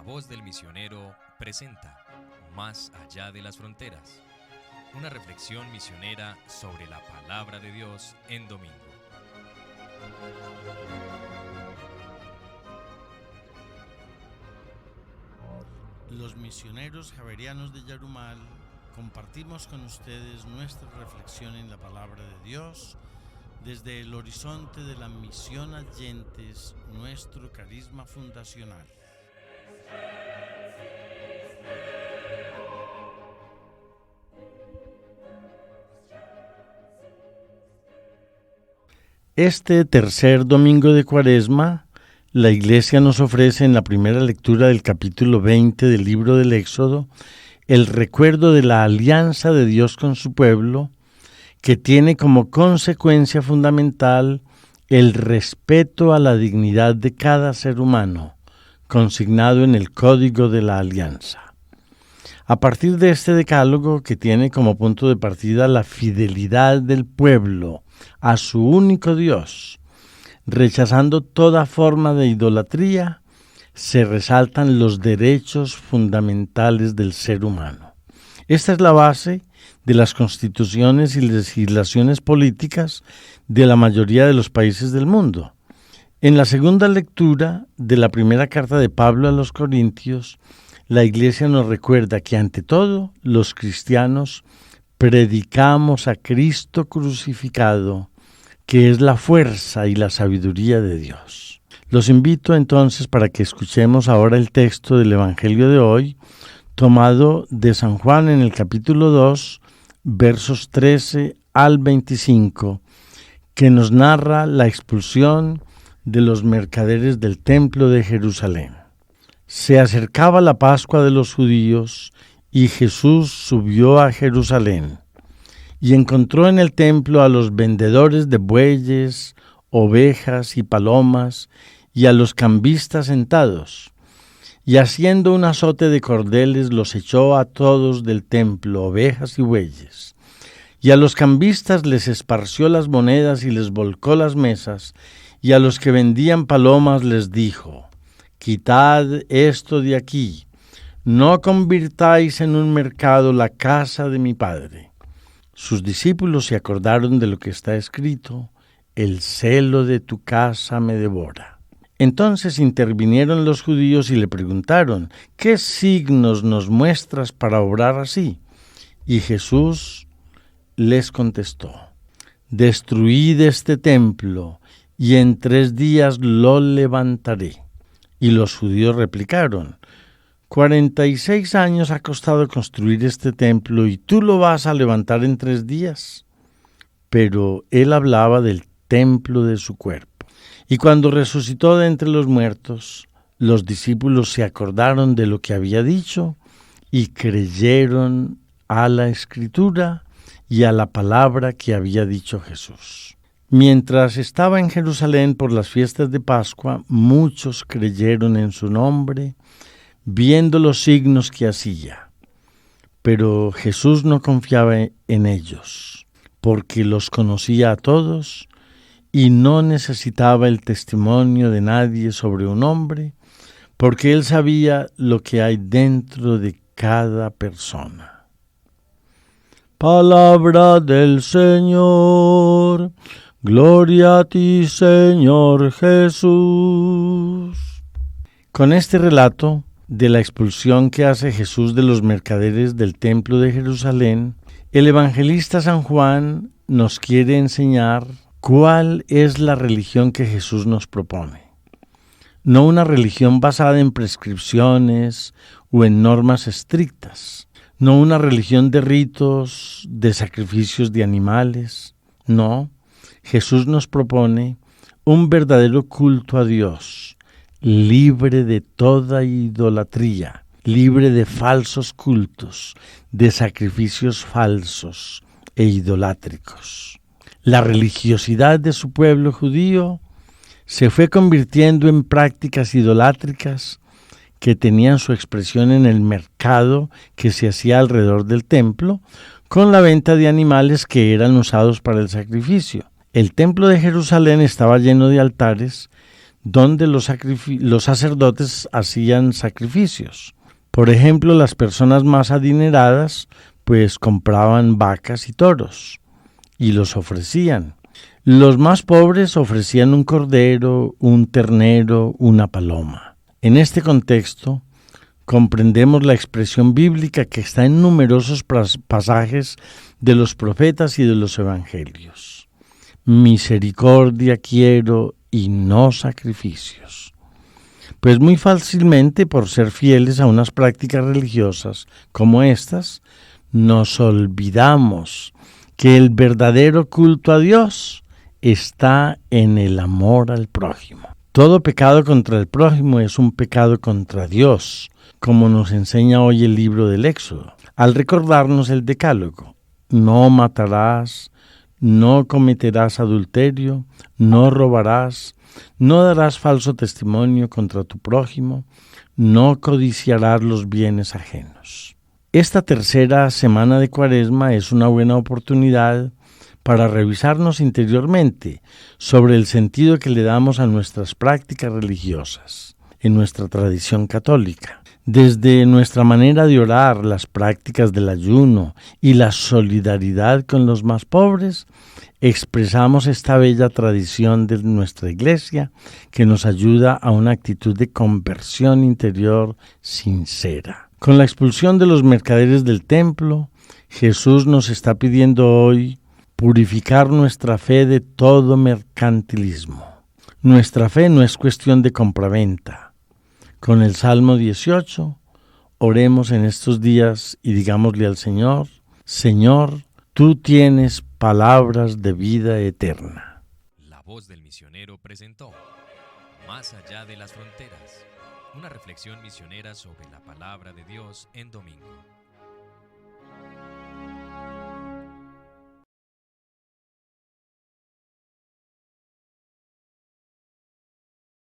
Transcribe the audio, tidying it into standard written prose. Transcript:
La Voz del Misionero presenta Más allá de las fronteras, una reflexión misionera sobre la palabra de Dios en domingo. Los misioneros javerianos de Yarumal compartimos con ustedes nuestra reflexión en la palabra de Dios desde el horizonte de la misión Allentes, nuestro carisma fundacional. Este tercer domingo de Cuaresma, la Iglesia nos ofrece en la primera lectura del capítulo 20 del libro del Éxodo el recuerdo de la alianza de Dios con su pueblo, que tiene como consecuencia fundamental el respeto a la dignidad de cada ser humano, consignado en el Código de la Alianza. A partir de este decálogo, que tiene como punto de partida la fidelidad del pueblo a su único Dios, rechazando toda forma de idolatría, se resaltan los derechos fundamentales del ser humano. Esta es la base de las constituciones y legislaciones políticas de la mayoría de los países del mundo. En la segunda lectura de la primera carta de Pablo a los Corintios, la Iglesia nos recuerda que ante todo los cristianos predicamos a Cristo crucificado, que es la fuerza y la sabiduría de Dios. Los invito entonces para que escuchemos ahora el texto del Evangelio de hoy, tomado de San Juan en el capítulo 2, versos 13 al 25, que nos narra la expulsión de los mercaderes del templo de Jerusalén. Se acercaba la Pascua de los judíos y Jesús subió a Jerusalén y encontró en el templo a los vendedores de bueyes, ovejas y palomas y a los cambistas sentados. Y haciendo un azote de cordeles los echó a todos del templo, ovejas y bueyes. Y a los cambistas les esparció las monedas y les volcó las mesas, y a los que vendían palomas les dijo: «Quitad esto de aquí, no convirtáis en un mercado la casa de mi Padre». Sus discípulos se acordaron de lo que está escrito: «El celo de tu casa me devora». Entonces intervinieron los judíos y le preguntaron: «¿Qué signos nos muestras para obrar así?». Y Jesús les contestó: «Destruid este templo, y en 3 días lo levantaré». Y los judíos replicaron: 46 años ha costado construir este templo, ¿y tú lo vas a levantar en 3 días? Pero él hablaba del templo de su cuerpo. Y cuando resucitó de entre los muertos, los discípulos se acordaron de lo que había dicho y creyeron a la Escritura y a la palabra que había dicho Jesús. Mientras estaba en Jerusalén por las fiestas de Pascua, muchos creyeron en su nombre, viendo los signos que hacía. Pero Jesús no confiaba en ellos, porque los conocía a todos y no necesitaba el testimonio de nadie sobre un hombre, porque él sabía lo que hay dentro de cada persona. Palabra del Señor. Gloria a ti, Señor Jesús. Con este relato de la expulsión que hace Jesús de los mercaderes del templo de Jerusalén, el evangelista San Juan nos quiere enseñar cuál es la religión que Jesús nos propone. No una religión basada en prescripciones o en normas estrictas, no una religión de ritos, de sacrificios de animales, no. Jesús nos propone un verdadero culto a Dios, libre de toda idolatría, libre de falsos cultos, de sacrificios falsos e idolátricos. La religiosidad de su pueblo judío se fue convirtiendo en prácticas idolátricas que tenían su expresión en el mercado que se hacía alrededor del templo, con la venta de animales que eran usados para el sacrificio. El templo de Jerusalén estaba lleno de altares donde los sacerdotes hacían sacrificios. Por ejemplo, las personas más adineradas pues compraban vacas y toros y los ofrecían. Los más pobres ofrecían un cordero, un ternero, una paloma. En este contexto, comprendemos la expresión bíblica que está en numerosos pasajes de los profetas y de los evangelios. Misericordia quiero y no sacrificios. Pues muy fácilmente, por ser fieles a unas prácticas religiosas como estas, nos olvidamos que el verdadero culto a Dios está en el amor al prójimo. Todo pecado contra el prójimo es un pecado contra Dios, como nos enseña hoy el libro del Éxodo, al recordarnos el decálogo: no matarás, no cometerás adulterio, no robarás, no darás falso testimonio contra tu prójimo, no codiciarás los bienes ajenos. Esta tercera semana de Cuaresma es una buena oportunidad para revisarnos interiormente sobre el sentido que le damos a nuestras prácticas religiosas en nuestra tradición católica. Desde nuestra manera de orar, las prácticas del ayuno y la solidaridad con los más pobres, expresamos esta bella tradición de nuestra Iglesia que nos ayuda a una actitud de conversión interior sincera. Con la expulsión de los mercaderes del templo, Jesús nos está pidiendo hoy purificar nuestra fe de todo mercantilismo. Nuestra fe no es cuestión de compraventa. Con el Salmo 18, oremos en estos días y digámosle al Señor: Señor, tú tienes palabras de vida eterna. La voz del misionero presentó Más allá de las fronteras, una reflexión misionera sobre la palabra de Dios en domingo.